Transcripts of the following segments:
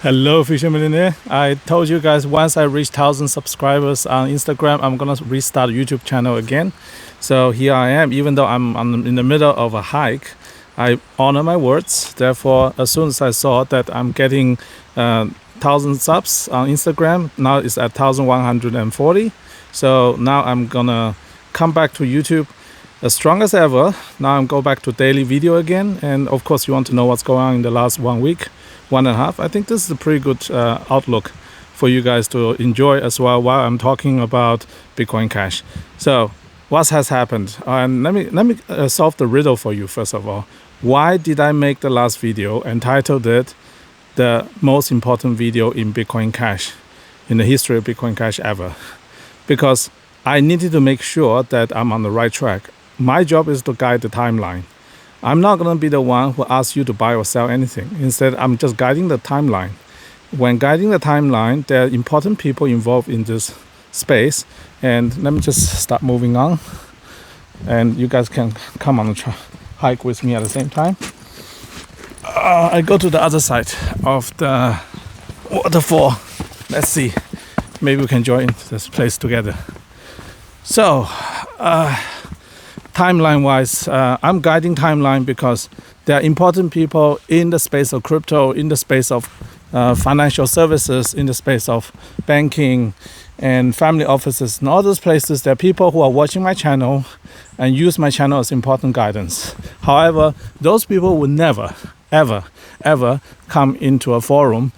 Hello, Fisher Millionaire. I told you guys once I reach 1,000 subscribers on Instagram, I'm gonna restart YouTube channel again. So here I am. Even though I'm in the middle of a hike, I honor my words. Therefore, as soon as I saw that I'm getting 1,000 subs on Instagram, now it's at 1,140. So now I'm gonna come back to YouTube as strong as ever. Now I'm go back to daily video again. And of course, you want to know what's going on in the last 1 week. 1.5. I think this is a pretty good outlook for you guys to enjoy as well while I'm talking about Bitcoin Cash. So what has happened? And let me solve the riddle for you first of all. Why did I make the last video entitled it the most important video in Bitcoin Cash in the history of Bitcoin Cash ever? Because I needed to make sure that I'm on the right track. My job is to guide the timeline. I'm not going to be the one who asks you to buy or sell anything. Instead, I'm just guiding the timeline. When guiding the timeline, there are important people involved in this space. And let me just start moving on. And you guys can come on a hike with me at the same time. I go to the other side of the waterfall. Let's see. Maybe we can join this place together. So, timeline-wise, I'm guiding timeline because there are important people in the space of crypto, in the space of financial services, in the space of banking and family offices and all those places. There are people who are watching my channel and use my channel as important guidance. However, those people will never, ever, ever come into a forum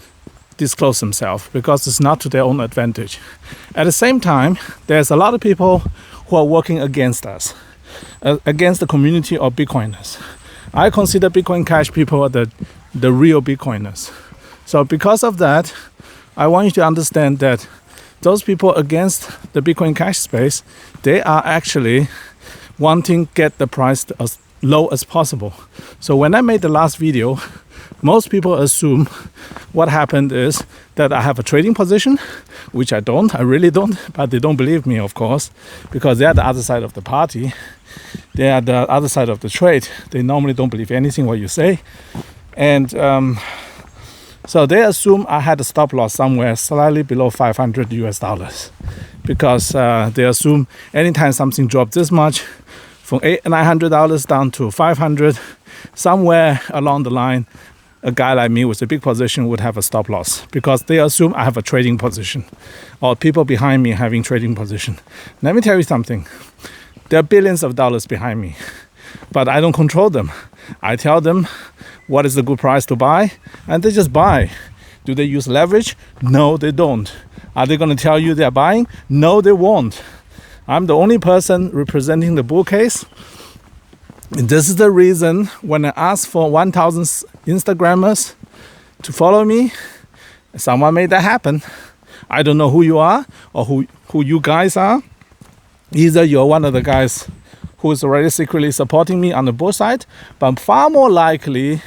disclose themselves because it's not to their own advantage. At the same time, there's a lot of people who are working against us. Against the community of Bitcoiners. I consider Bitcoin Cash people the real Bitcoiners. So because of that, I want you to understand that those people against the Bitcoin Cash space, they are actually wanting to get the price as low as possible. So when I made the last video, most people assume what happened is that I have a trading position, which I don't, I really don't, but they don't believe me, of course, because they're the other side of the party. They are the other side of the trade. They normally don't believe anything what you say. And so they assume I had a stop loss somewhere slightly below 500 US dollars because they assume anytime something dropped this much, from $900 down to 500, somewhere along the line, a guy like me with a big position would have a stop loss because they assume I have a trading position or people behind me having trading position. Let me tell you something. There are billions of dollars behind me, but I don't control them. I tell them what is the good price to buy, and they just buy. Do they use leverage? No, they don't. Are they going to tell you they're buying? No, they won't. I'm the only person representing the bull case. And this is the reason when I asked for 1,000 Instagrammers to follow me, someone made that happen. I don't know who you are or who you guys are. Either you're one of the guys who is already secretly supporting me on the bull side, but far more likely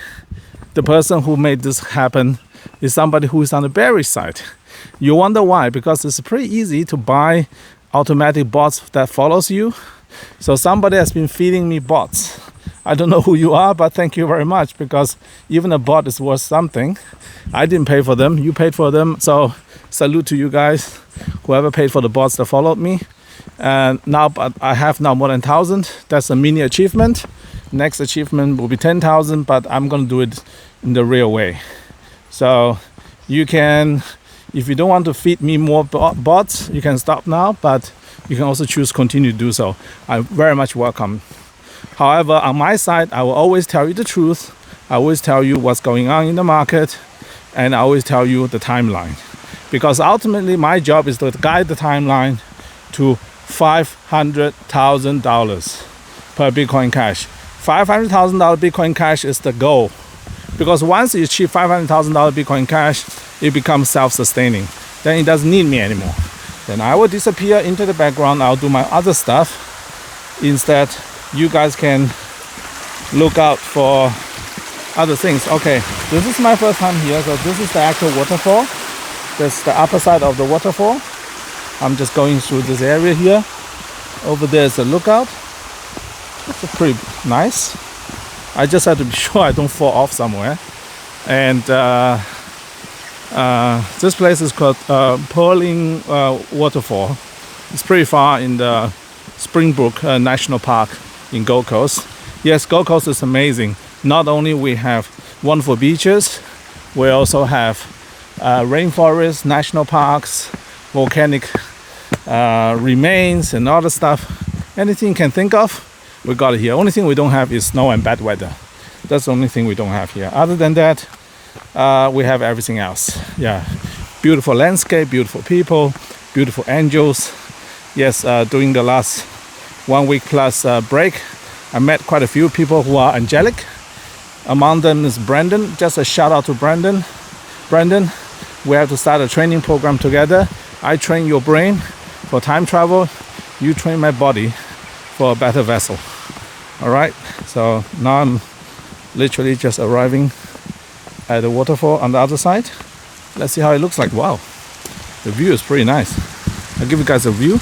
the person who made this happen is somebody who is on the bearish side. You wonder why? Because it's pretty easy to buy automatic bots that follows you. So somebody has been feeding me bots. I don't know who you are, but thank you very much because even a bot is worth something. I didn't pay for them. You paid for them. So salute to you guys, whoever paid for the bots that followed me. And now I have now more than 1,000. That's a mini achievement. Next achievement will be 10,000, but I'm going to do it in the real way. So you can, if you don't want to feed me more bots, you can stop now, but you can also choose continue to do so. I very much welcome. However, on my side, I will always tell you the truth. I always tell you what's going on in the market, and I always tell you the timeline. Because ultimately, my job is to guide the timeline to $500,000 per Bitcoin Cash. $500,000 Bitcoin Cash is the goal. Because once you achieve $500,000 Bitcoin Cash, it becomes self-sustaining. Then it doesn't need me anymore. Then I will disappear into the background. I'll do my other stuff. Instead, you guys can look out for other things. Okay, this is my first time here. So this is the actual waterfall. That's the upper side of the waterfall. I'm just going through this area here. Over there is a lookout. It's pretty nice. I just have to be sure I don't fall off somewhere. And This place is called Pearling Waterfall. It's pretty far in the Springbrook National Park in Gold Coast. Yes, Gold Coast is amazing. Not only we have wonderful beaches, we also have rainforests, national parks, volcanic remains and other stuff. Anything you can think of, we got it here. Only thing we don't have is snow and bad weather. That's the only thing we don't have here. Other than that, we have everything else. Yeah, beautiful landscape, beautiful people, beautiful angels. Yes, during the last 1 week plus break, I met quite a few people who are angelic. Among them is Brandon. Just a shout out to Brandon. Brandon, we have to start a training program together. I train your brain for time travel. You train my body for a better vessel. All right. So now I'm literally just arriving at the waterfall on the other side. Let's see how it looks like. Wow, the view is pretty nice. I'll give you guys a view.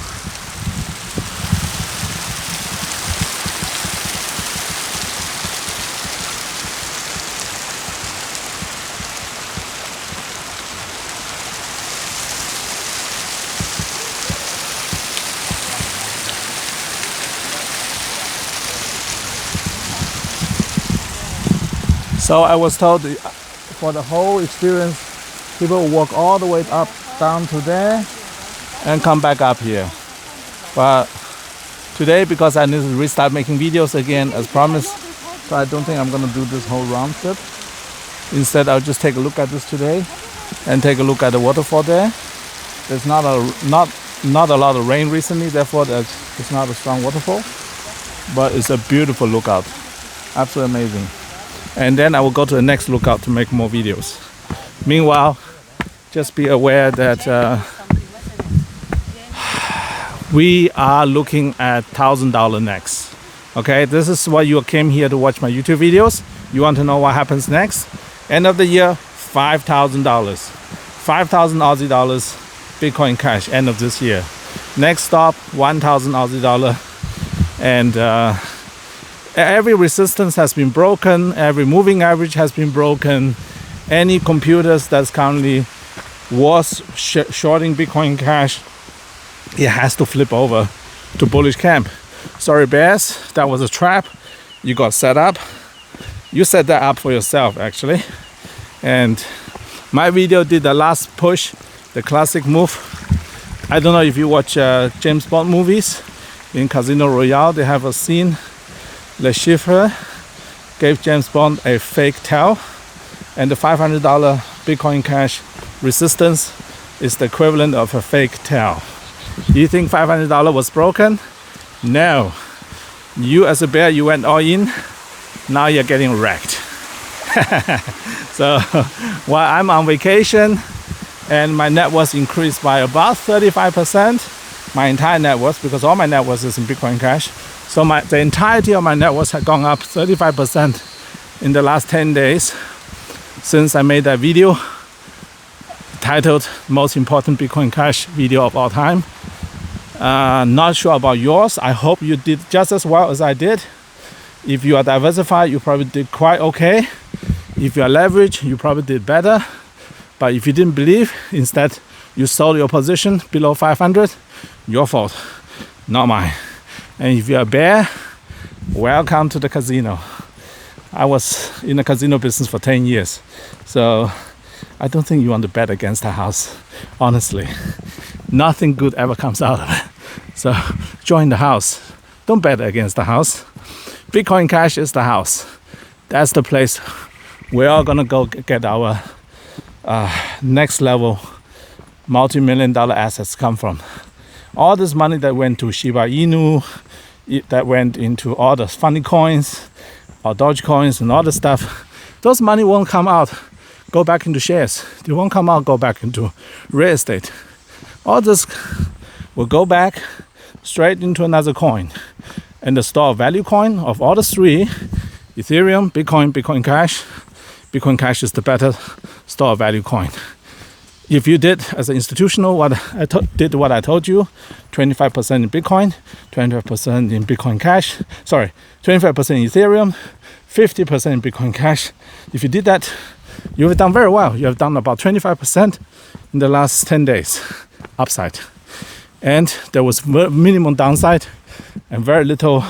So I was told for the whole experience, people will walk all the way up, down to there, and come back up here. But today, because I need to restart making videos again as promised, so I don't think I'm gonna do this whole round trip. Instead, I'll just take a look at this today, and take a look at the waterfall there. There's not a lot of rain recently, therefore it's not a strong waterfall, but it's a beautiful lookout, absolutely amazing. And then I will go to the next lookout to make more videos. Meanwhile, just be aware that we are looking at $1,000 next. Okay, this is why you came here to watch my YouTube videos. You want to know what happens next? End of the year, $5,000. 5,000 Aussie dollars, Bitcoin Cash, end of this year. Next stop, 1,000 Aussie dollar. And every resistance has been broken, every moving average has been broken. Any computers that's currently was shorting Bitcoin Cash, it has to flip over to bullish camp. Sorry bears, that was a trap. You got set up. You set that up for yourself actually. And my video did the last push, the classic move. I don't know if you watch James Bond movies. In Casino Royale, they have a scene. Le Chiffre gave James Bond a fake tail, and the $500 Bitcoin Cash resistance is the equivalent of a fake tail. You think $500 was broken? No. You as a bear, you went all in. Now you're getting wrecked. So while I'm on vacation and my net worth increased by about 35%, my entire net worth, because all my net worth is in Bitcoin Cash, so the entirety of my net worth had gone up 35% in the last 10 days since I made that video titled Most Important Bitcoin Cash Video of All Time. Not sure about yours. I hope you did just as well as I did. If you are diversified, you probably did quite okay. If you are leveraged, you probably did better. But if you didn't believe, instead you sold your position below 500, your fault, not mine. And if you're a bear, welcome to the casino. I was in the casino business for 10 years. So I don't think you want to bet against the house, honestly. Nothing good ever comes out of it. So join the house. Don't bet against the house. Bitcoin Cash is the house. That's the place we're all gonna go get our next level multi-million-dollar assets come from. All this money that went to Shiba Inu, that went into all the funny coins or Dogecoins and all the stuff, those money won't come out, go back into shares. They won't come out, go back into real estate. All this will go back straight into another coin. And the store of value coin of all the three, Ethereum, Bitcoin, Bitcoin Cash. Bitcoin Cash is the better store of value coin. If you did as an institutional what I told you, 25% in Bitcoin, 25% in Bitcoin Cash, 25% in Ethereum, 50% in Bitcoin Cash. If you did that, You have done very well. You have done about 25% in the last 10 days upside. And there was minimum downside and very little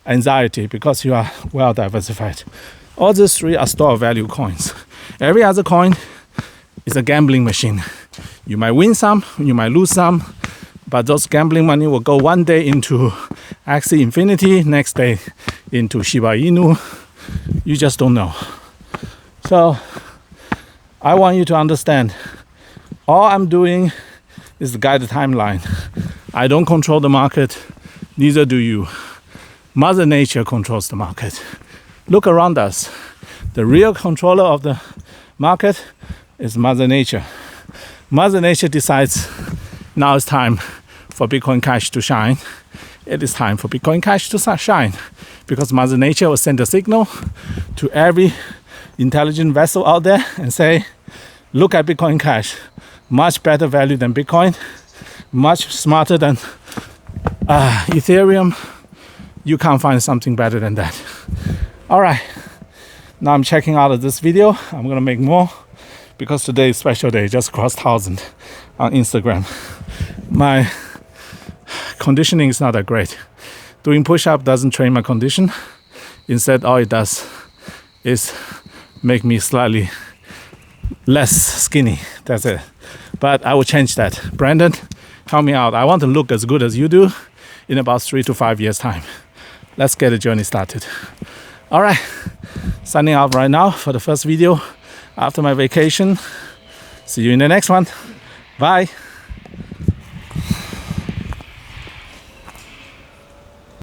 anxiety because you are well diversified. All these three are store of value coins. Every other coin is a gambling machine. You might win some, you might lose some, but those gambling money will go one day into Axie Infinity, next day into Shiba Inu. You just don't know. So I want you to understand, all I'm doing is to guide the timeline. I don't control the market, neither do you. Mother Nature controls the market. Look around us. The real controller of the market is Mother Nature. Mother Nature decides now it's time for Bitcoin Cash to shine. It is time for Bitcoin Cash to shine because Mother Nature will send a signal to every intelligent vessel out there and say, look at Bitcoin Cash. Much better value than Bitcoin. Much smarter than Ethereum. You can't find something better than that. All right. Now I'm checking out of this video. I'm going to make more because today is special day. Just crossed 1,000 on Instagram. My conditioning is not that great. Doing push-up doesn't train my condition. Instead, all it does is make me slightly less skinny. That's it. But I will change that. Brandon, help me out. I want to look as good as you do in about 3 to 5 years' time. Let's get the journey started. All right. Signing out right now for the first video after my vacation. See you in the next one. Bye.